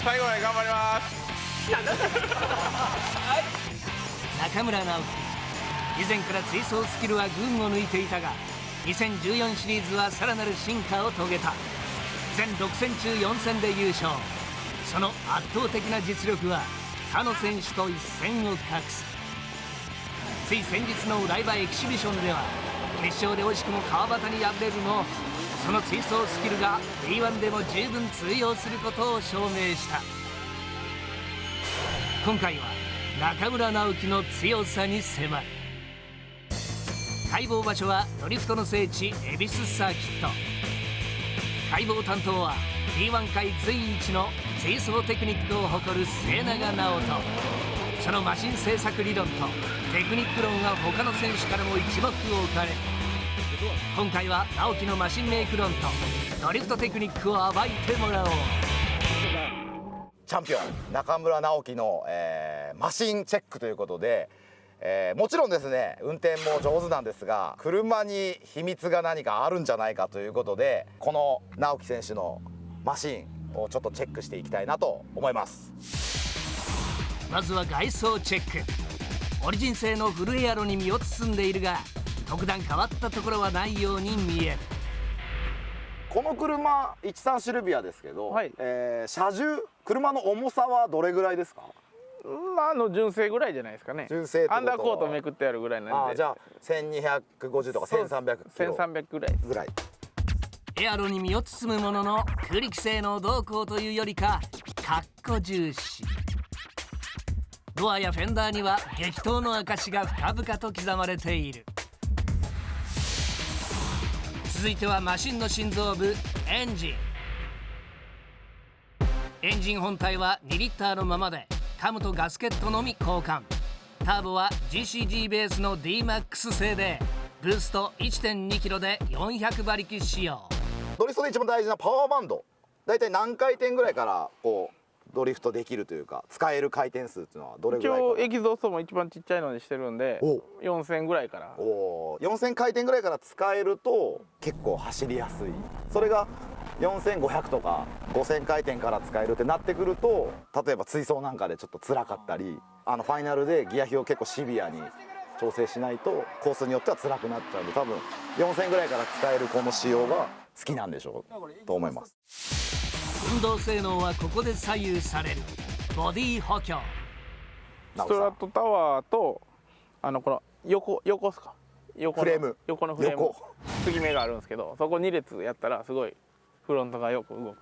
最後まで頑張ります。中村直樹、以前から追走スキルは群を抜いていたが、2014シリーズはさらなる進化を遂げた。全6戦中4戦で優勝。その圧倒的な実力は他の選手と一線を画す。つい先日のライバーエキシビションでは決勝で惜しくも川端に敗れるも、その追走スキルが B1 でも十分通用することを証明した。今回は中村直樹の強さに迫る。解剖場所はドリフトの聖地恵比寿サーキット。解剖担当は B1 界随一の追走テクニックを誇る末永直人。そのマシン製作理論とテクニック論は他の選手からも一目置かれ、今回は直樹のマシンメイク論とドリフトテクニックを暴いてもらおう。チャンピオン中村直樹の、マシンチェックということで、もちろんですね運転も上手なんですが、車に秘密が何かあるんじゃないかということで、この直樹選手のマシンをちょっとチェックしていきたいなと思います。まずは外装チェック。オリジン製のフルエアロに身を包んでいるが、特段変わったところはないように見える。この車13シルビアですけど、はい、車重車の重さはどれぐらいですか？純正ぐらいじゃないですかね。純正ってことはアンダーコートめくってあるぐらいなんで。じゃあ1250とか1300キロ1300ぐらい。エアロに身を包むものの空力性能どうこうというよりか、かっこ重視。ドアやフェンダーには激闘の証が深々と刻まれている。続いてはマシンの心臓部、エンジン。エンジン本体は2リッターのままで、カムとガスケットのみ交換。ターボは GCG ベースの DMAX 製で、ブースト 1.2 キロで400馬力仕様。ドリフトで一番大事なパワーバンド、だいたい何回転ぐらいからこうドリフトできるというか、使える回転数っていうのはどれぐらいかな？一応エキゾーストも一番ちっちゃいのにしてるんで、4000ぐらいから。4000回転ぐらいから使えると結構走りやすい。それが4500とか5000回転から使えるってなってくると、例えば追走なんかでちょっと辛かったり、ファイナルでギア比を結構シビアに調整しないとコースによっては辛くなっちゃうんで、多分4000ぐらいから使えるこの仕様が好きなんでしょうと思います。運動性能はここで左右される。ボディ補強。ストラットタワーとこの横っすか、横のフレーム、横のフレーム継ぎ目があるんですけど、そこ2列やったらすごいフロントがよく動く、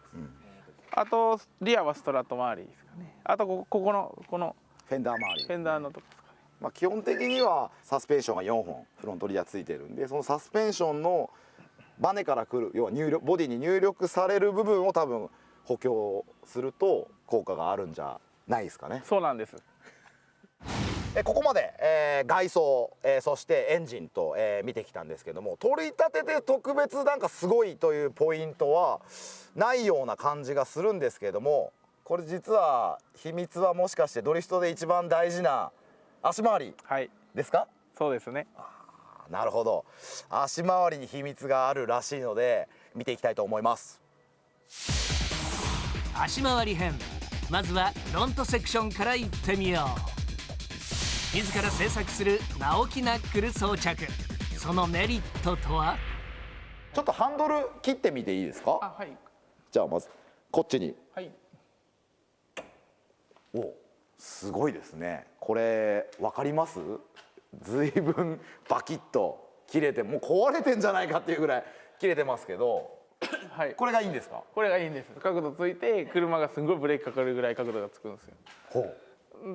あとリアはストラット周りですかね。あとここのフェンダー周り、フェンダーのとこですかね。基本的にはサスペンションが4本フロントリアついてるんで、そのサスペンションのバネから来る、要はボディに入力される部分を多分補強すると効果があるんじゃないですかね。そうなんです。ここまで、外装、そしてエンジンと、見てきたんですけども、取り立てて特別なんかすごいというポイントはないような感じがするんですけども、これ実は秘密はもしかしてドリフトで一番大事な足回りですか？そうですね。なるほど、足回りに秘密があるらしいので見ていきたいと思います。足回り編、まずはフロントセクションからいってみよう。自ら製作する直樹ナックル装着、そのメリットとは？ちょっとハンドル切ってみていいですか？はい。じゃあまずこっちに。はい。すごいですね。これ分かります？ずいぶんバキッと切れて、もう壊れてんじゃないかっていうぐらい切れてますけど、はい、これがいいんですか？これがいいんです。角度ついて車がすごいブレーキかかるぐらい角度がつくんですよ。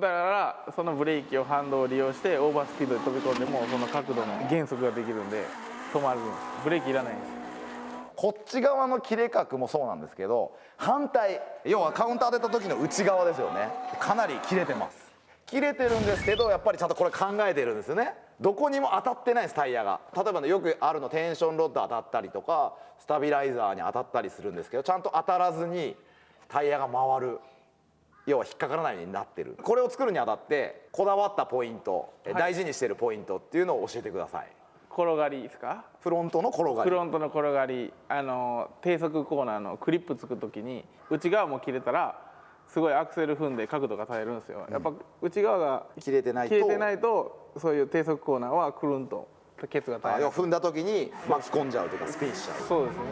だからそのブレーキを反動を利用してオーバースピードで飛び込んでもその角度の減速ができるんで止まるんです。ブレーキいらないんです。こっち側の切れ角もそうなんですけど、反対、要はカウンター出た時の内側ですよね。かなり切れてます。切れてるんですけど、やっぱりちゃんとこれ考えてるんですよね。どこにも当たってないです、タイヤが。例えばよくあるのテンションロッド当たったりとかスタビライザーに当たったりするんですけど、ちゃんと当たらずにタイヤが回る、要は引っかからないようになってる。これを作るにあたってこだわったポイント、大事にしてるポイントっていうのを教えてください。転がりですか？フロントの転がり。フロントの転がり、低速コーナーのクリップつく時に内側も切れたらすごいアクセル踏んで角度が耐えるんですよ。やっぱ内側が切れてないとそういう低速コーナーはくるんとケツが耐える。要は踏んだ時に巻き込んじゃうというかスピンしちゃう。そうですね。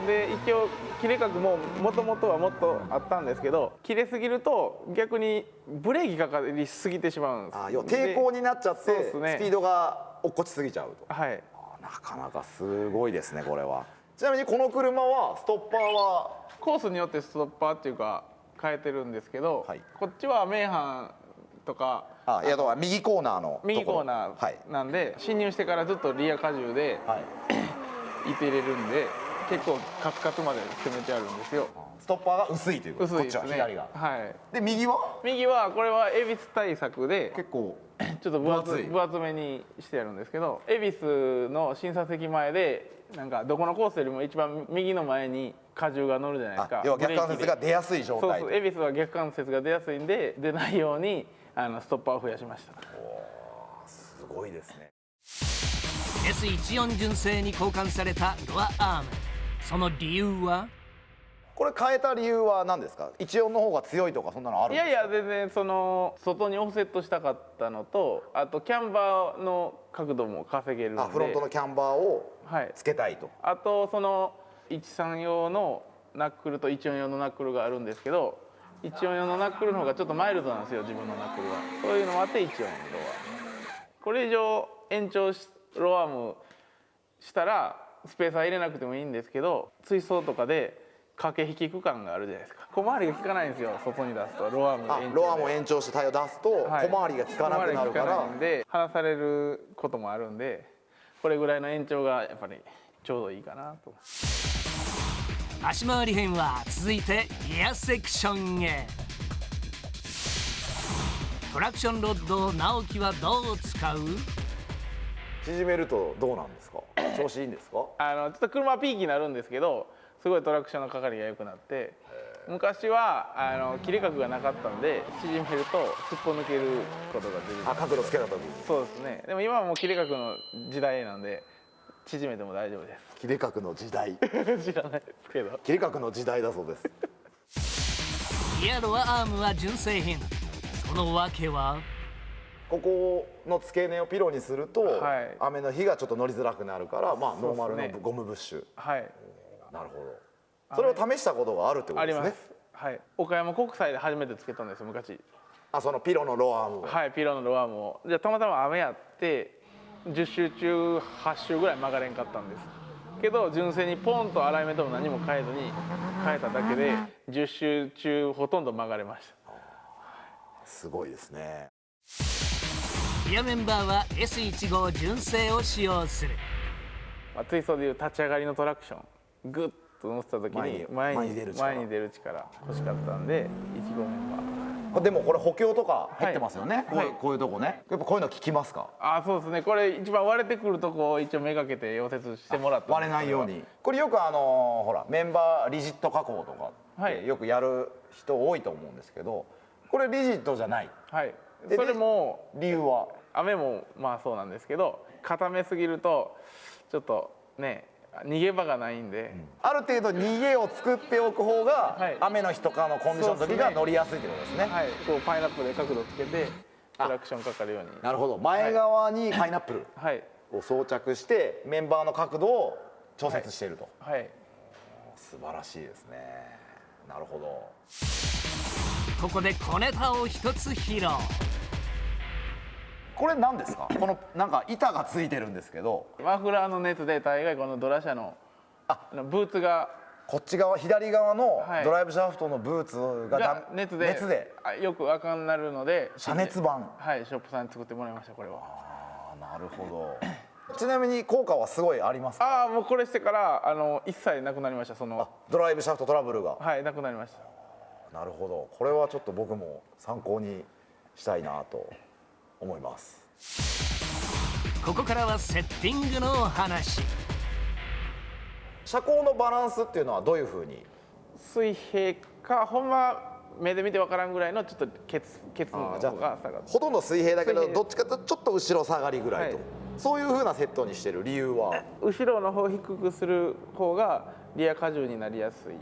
で一応切れ角ももともとはもっとあったんですけど、切れすぎると逆にブレーキかかりすぎてしまうんです。要は抵抗になっちゃって、そうですね、スピードが落っこちすぎちゃうと。はい。なかなかすごいですねこれは。ちなみにこの車はストッパーはコースによってストッパーっていうか変えてるんですけど、はい、こっちは名阪とかいや右コーナーの右コーナーなんで、侵入してからずっとリア荷重でいて入れるんで、結構カツカツまで攻めてあるんですよ。ストッパーが薄いということ。薄いですね。こっちは左が。はい。で右はこれは恵比寿対策で結構ちょっと分厚めにしてあるんですけど、恵比寿の審査席前でなんかどこのコースよりも一番右の前に荷重が乗るじゃないですか。要は逆関節が出やすい状態。そう恵比寿は逆関節が出やすいんで、出ないようにストッパーを増やしました。すごいですね。 S14 純正に交換されたドアアーム、その理由は？これ変えた理由は何ですか？14の方が強いとかそんなのあるんですか？いや全然外にオフセットしたかったのと、あとキャンバーの角度も稼げるんで、フロントのキャンバーをつけたいと。あと13用のナックルと14用のナックルがあるんですけど、14用のナックルの方がちょっとマイルドなんですよ、自分のナックルは。そういうのもあって14のロア。これ以上延長ロアームしたらスペーサー入れなくてもいいんですけど、追走とかで駆け引き区間があるじゃないですか。小回りが効かないんですよ、外に出すと。ロアームを延長してタイヤを出すと小回りが効かなくなるから、で離されることもあるんで、これぐらいの延長がやっぱりちょうどいいかなと。足回り編は続いてリアセクションへ。トラクションロッドを直樹はどう使う？縮めるとどうなんですか？調子いいんですか？ちょっと車はピーキーになるんですけど、すごいトラクションのかかりが良くなって、昔は切れ角がなかったんで縮めるとすっぽ抜けることが出る。角度つけた時。そうですね。でも今はもう切れ角の時代なんで縮めても大丈夫です。切れ角の時代知らないですけど。切れ角の時代だそうです。リアロアアームは純正品。その訳は？ここの付け根をピロにすると、雨の日がちょっと乗りづらくなるから、ノーマルのゴムブッシュ。はい。なるほど。それを試したことがあるってことですね。あります。はい。岡山国際で初めてつけたんですよ、昔。そのピロのロアームを。はい、ピロのロアームを。じゃあたまたま雨やって10周中8周ぐらい曲がれんかったんですけど、純正にポンとアライメントも何も変えずに変えただけで10周中ほとんど曲がれました。すごいですね。リアメンバーは S15 純正を使用する。ツイストでいう立ち上がりのトラクション、グッと乗せた時に前に出る力欲しかったんで15メンバー。でもこれ補強とか入ってますよね。こういうとこね。やっぱこういうの効きますか？そうですね。これ一番割れてくるとこを一応めがけて溶接してもらった。割れないように。これよくほらメンバーリジット加工とかってよくやる人多いと思うんですけど、これリジットじゃない。はい。それも理由は？雨もそうなんですけど、固めすぎるとちょっとね逃げ場がないんで、ある程度逃げを作っておく方が、雨の日とかのコンディションの時が乗りやすいってことですね。はい。こうパイナップルで角度つけてトラクションかかるように。なるほど。前側にパイナップルを装着してメンバーの角度を調節していると。はい。素晴らしいですね。なるほど。ここで小ネタを一つ披露。これ何ですか？このなんか板がついてるんですけど、マフラーの熱で大概このドラ車のブーツがこっち側左側のドライブシャフトのブーツが熱でよく赤になるので、遮熱板。はい、ショップさんに作ってもらいました。これは。なるほど。ちなみに効果はすごいありますか？もうこれしてから一切なくなりました。ドライブシャフトトラブルが。はい、なくなりました。なるほど。これはちょっと僕も参考にしたいなと思います。ここからはセッティングのお話。車高のバランスっていうのはどういうふうに？水平かほんま目で見てわからんぐらいのちょっとケツの方が下がる。ほとんど水平だけどどっちかというとちょっと後ろ下がりぐらいと、そういうふうなセットにしてる理由は？後ろの方を低くする方がリア荷重になりやすい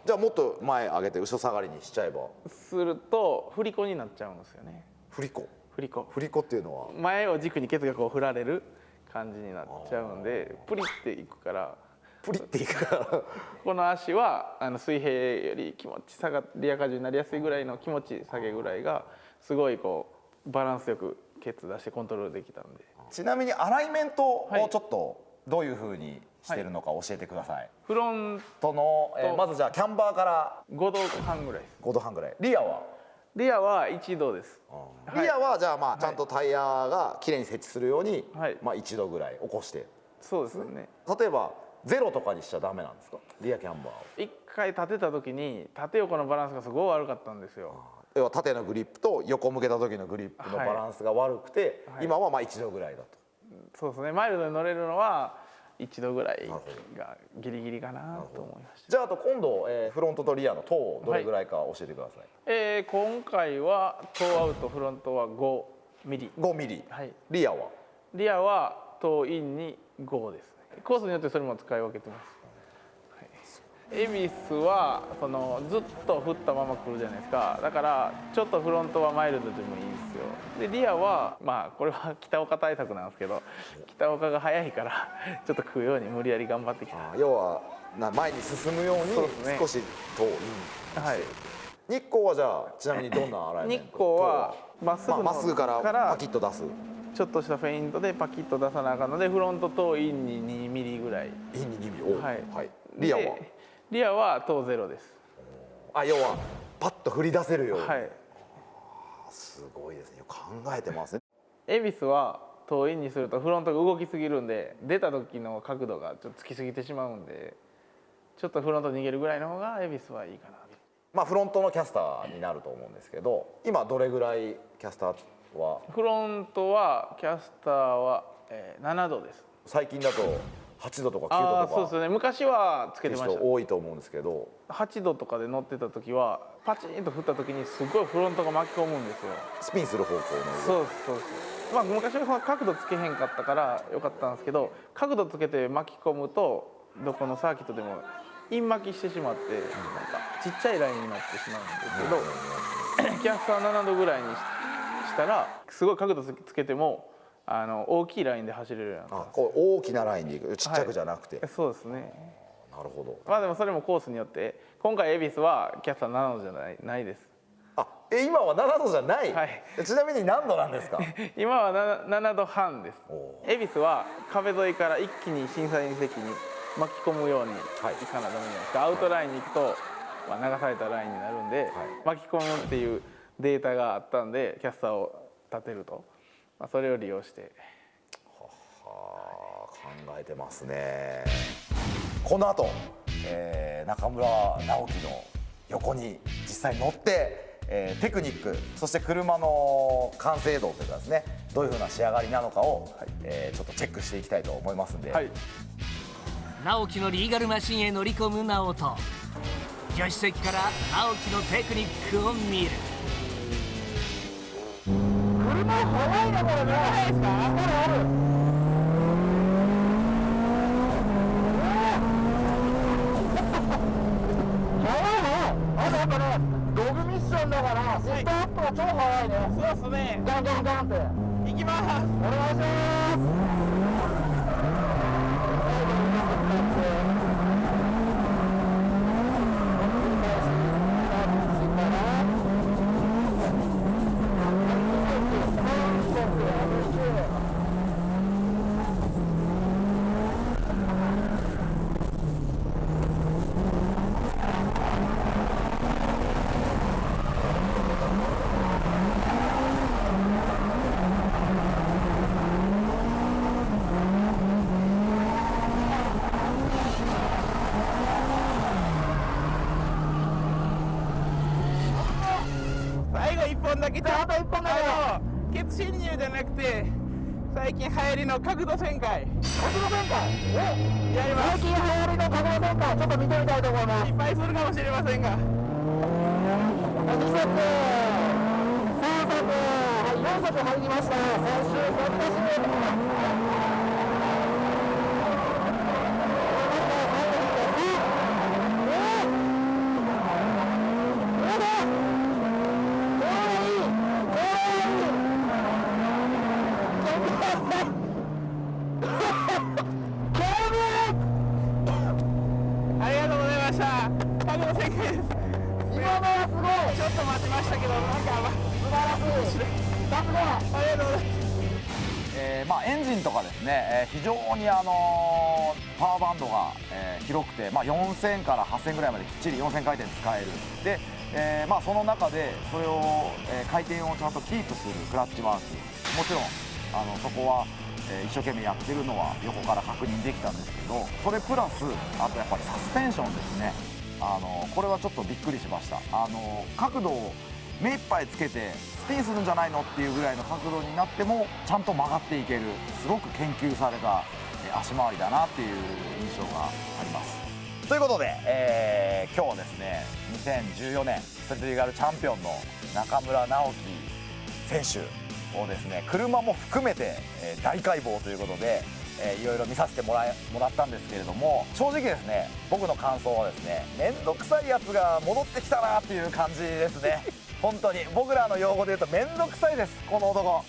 じゃあもっと前上げて後ろ下がりにしちゃえば。すると振り子になっちゃうんですよね。振り子。振り子振り子っていうのは。前を軸にケツがこう振られる感じになっちゃうんでプリっていくから、プリっていくからこの足は水平より気持ち下がリア荷重になりやすいぐらいの気持ち下げぐらいがすごいこうバランスよくケツ出してコントロールできたんで。ちなみにアライメントをちょっとどういうふうにしてるのか教えてください。フロンとの、まずじゃあキャンバーから5度半ぐらいです。5度半ぐらい。リアはリアは1度です。リアはじゃあまあちゃんとタイヤがきれいに設置するように、はいまあ1度ぐらい起こして。そうですね。例えばゼロとかにしちゃダメなんですか、リアキャンバーを。一回立てた時に縦横のバランスがすごい悪かったんですよ。要は縦のグリップと横向けた時のグリップのバランスが悪くて、はい今はまあ1度ぐらいだと。そうですね。マイルドに乗れるのは1度ぐらいがギリギリかなと思いました。じゃああと今度、フロントとリアのトーどれぐらいか教えてください。今回はトーアウトフロントは5ミリ。5ミリ。はい。リアはリアはトーインに5ですね。コースによってそれも使い分けてます。恵比寿はそのずっと振ったまま来るじゃないですか。だからちょっとフロントはマイルドでもいいんですよ。でリアはまあこれは北岡対策なんですけど、北岡が速いからちょっと食うように無理やり頑張ってきた。要は前に進むようにそうですね少しトーイン。はい。日光はじゃあちなみにどんなアライメント？日光はまっすぐのまっすぐからパキッと出す。ちょっとしたフェイントでパキッと出さなあかんのでフロントとインに2ミリぐらい。インに2ミリ。はい。はい。リアは？リアはトーゼロです。要はパッと振り出せるように。はい。すごいですね。考えてますね。恵比寿はトーインにするとフロントが動きすぎるんで出た時の角度がちょっとつきすぎてしまうんで、ちょっとフロント逃げるぐらいの方が恵比寿はいいかな。まあフロントのキャスターになると思うんですけど、今どれぐらいキャスターは？フロントはキャスターは、7度です。最近だと8度とか9度とかそうですね。昔はつけてました。人多いと思うんですけど、8度とかで乗ってた時はパチンと振った時にすごいフロントが巻き込むんですよ。スピンする方向の。そうですそうです。まあ昔はその角度つけへんかったからよかったんですけど、角度つけて巻き込むとどこのサーキットでもイン巻きしてしまって、なんかちっちゃいラインになってしまうんですけど、キャスター7度ぐらいにしたらすごい角度つけても大きいラインで走れるようになったんです。こう大きなラインでいく、ちっちゃくじゃなくて。そうですね。なるほど。まあでもそれもコースによって、今回恵比寿はキャスター7度じゃないです。今は7度じゃない。はい。ちなみに何度なんですか？今は7度半です。恵比寿は壁沿いから一気に審査員席に巻き込むようにいかなダメじゃないですか。アウトラインに行くと、まあ、流されたラインになるんで、巻き込むっていうデータがあったんでキャスターを立てると、まあ、それを利用して。考えてますね。この後、中村直樹の横に実際乗って、テクニックそして車の完成度というかですね、どういうふうな仕上がりなのかを、ちょっとチェックしていきたいと思いますんで、はい、直樹のリーガルマシンへ乗り込む直人。助手席から直樹のテクニックを見る。車速いねこれね。速いですか？ある。やっぱね、ログミッションだからスタートアップが超速いね。そうですね。ガンガンガンって行きます。お願いします。最後1本だけじゃああと1本だけ。ケツ侵入じゃなくて最近流行りの角度旋回角度旋回。お、やります。最近流行りの角度旋回、ちょっと見てみたいと思います。失敗するかもしれませんが、2足、3足、はい、4足入りました。最終6足。ちょっと待ちましたけど、なんか素晴らしい。さすが。ありがとうございます。エンジンとかですね、非常にパワーバンドが、広くて、4000から8000ぐらいまできっちり4000回転使えるで、その中でそれを、回転をちゃんとキープするクラッチワーク、もちろんそこは、一生懸命やってるのは横から確認できたんですけど、それプラスあとやっぱりサスペンションですね。これはちょっとびっくりしました。角度を目いっぱいつけてスピンするんじゃないのっていうぐらいの角度になってもちゃんと曲がっていける、すごく研究された足回りだなっていう印象があります。ということで、今日はですね2014年ストリートリーガルチャンピオンの中村直樹選手をですね車も含めて大解剖ということでいろいろ見させてもらったんですけれども、正直ですね僕の感想はですね、面倒くさいやつが戻ってきたなっていう感じですね。本当に僕らの用語で言うと面倒くさいですこの男。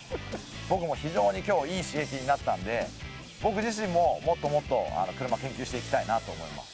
僕も非常に今日いい刺激になったんで、僕自身ももっともっと車研究していきたいなと思います。